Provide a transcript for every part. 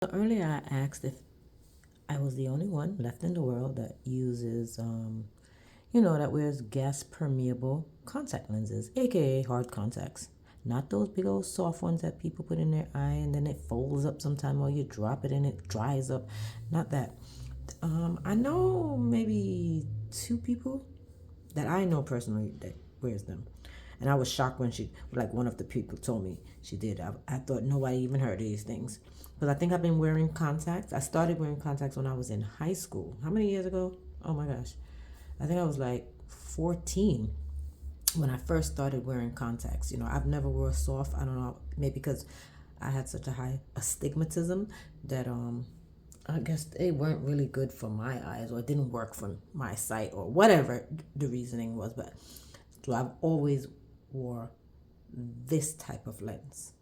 Earlier, I asked if I was the only one left in the world that uses, that wears gas permeable contact lenses, aka hard contacts. Not those big old soft ones that people put in their eye and then it folds up sometime or you drop it and it dries up. Not that. I know maybe two people that I know personally that wears them. And I was shocked when one of the people told me she did. I thought nobody even heard of these things. Because I think I've been wearing contacts. I started wearing contacts when I was in high school. How many years ago? Oh my gosh. I think I was like 14 when I first started wearing contacts. I've never wore soft. I don't know, maybe because I had such a high astigmatism that I guess they weren't really good for my eyes or it didn't work for my sight or whatever the reasoning was. But so I've always wore this type of lens.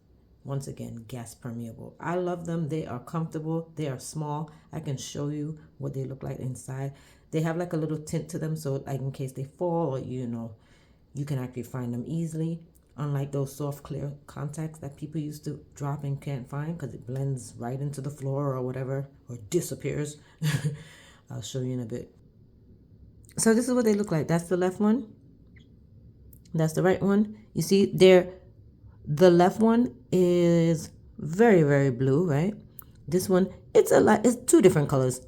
Once again, gas permeable. I love them. They are comfortable. They are small. I can show you what they look like inside. They have like a little tint to them, so like in case they fall or you can actually find them easily. Unlike those soft clear contacts that people used to drop and can't find because it blends right into the floor or whatever or disappears. I'll show you in a bit. So this is what they look like. That's the left one. That's the right one. You see, the left one is very, very blue, right? This one, it's two different colors,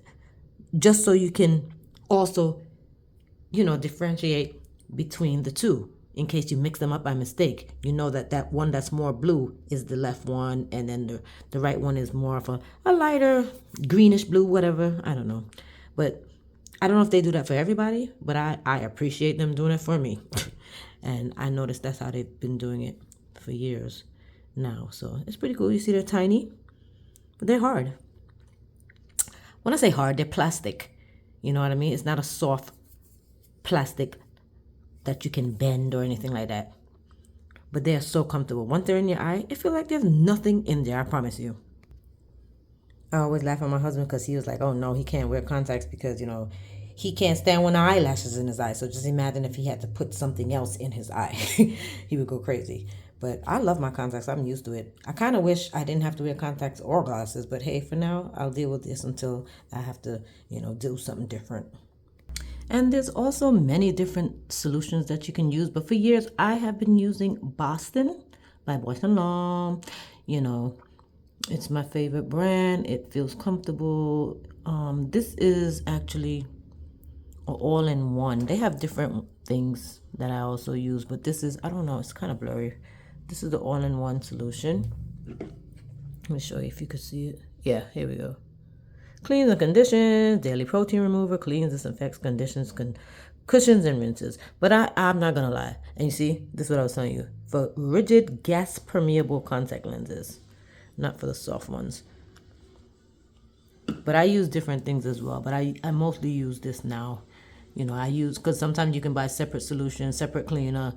just so you can also, differentiate between the two. In case you mix them up by mistake, you know that one that's more blue is the left one, and then the right one is more of a lighter greenish blue, whatever. I don't know. But I don't know if they do that for everybody, but I appreciate them doing it for me. And I noticed that's how they've been doing it for years now. So it's pretty cool. You see they're tiny, but they're hard. When I say hard, they're plastic. You know what I mean? It's not a soft plastic that you can bend or anything like that. But they are so comfortable. Once they're in your eye, it feels like there's nothing in there, I promise you. I always laugh at my husband because he was like, oh no, he can't wear contacts because, he can't stand when the eyelashes in his eye. So just imagine if he had to put something else in his eye. He would go crazy. But I love my contacts. I'm used to it. I kind of wish I didn't have to wear contacts or glasses. But hey, for now, I'll deal with this until I have to, do something different. And there's also many different solutions that you can use. But for years, I have been using Boston by Boyce& Long. It's my favorite brand. It feels comfortable. This is actually an all-in-one. They have different things that I also use, but this is, I don't know, it's kind of blurry. This is the all-in-one solution. Let me show you if you could see it. Yeah, here we go. Cleans and conditions, daily protein remover, cleans, disinfects, conditions, cushions, and rinses. But I'm not going to lie. And you see, this is what I was telling you. For rigid gas permeable contact lenses, not for the soft ones. But I use different things as well. But I mostly use this now. Because sometimes you can buy separate solutions, separate cleaner,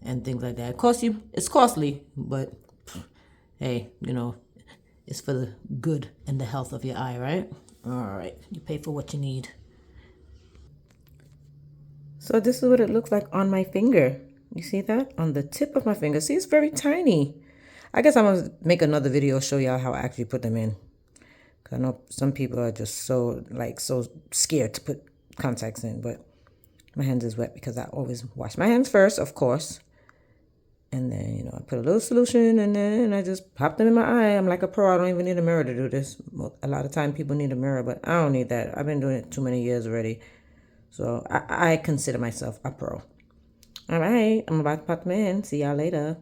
and things like that. It's costly, but hey, it's for the good and the health of your eye, right? All right, you pay for what you need. So this is what it looks like on my finger. You see that? On the tip of my finger. See, it's very tiny. I guess I'm going to make another video show y'all how I actually put them in. Because I know some people are just so scared to put contacts in, but my hands is wet because I always wash my hands first, of course. And then, I put a little solution and then I just pop them in my eye. I'm like a pro. I don't even need a mirror to do this. A lot of time people need a mirror, but I don't need that. I've been doing it too many years already. So I consider myself a pro. All right, I'm about to pop them in. See y'all later.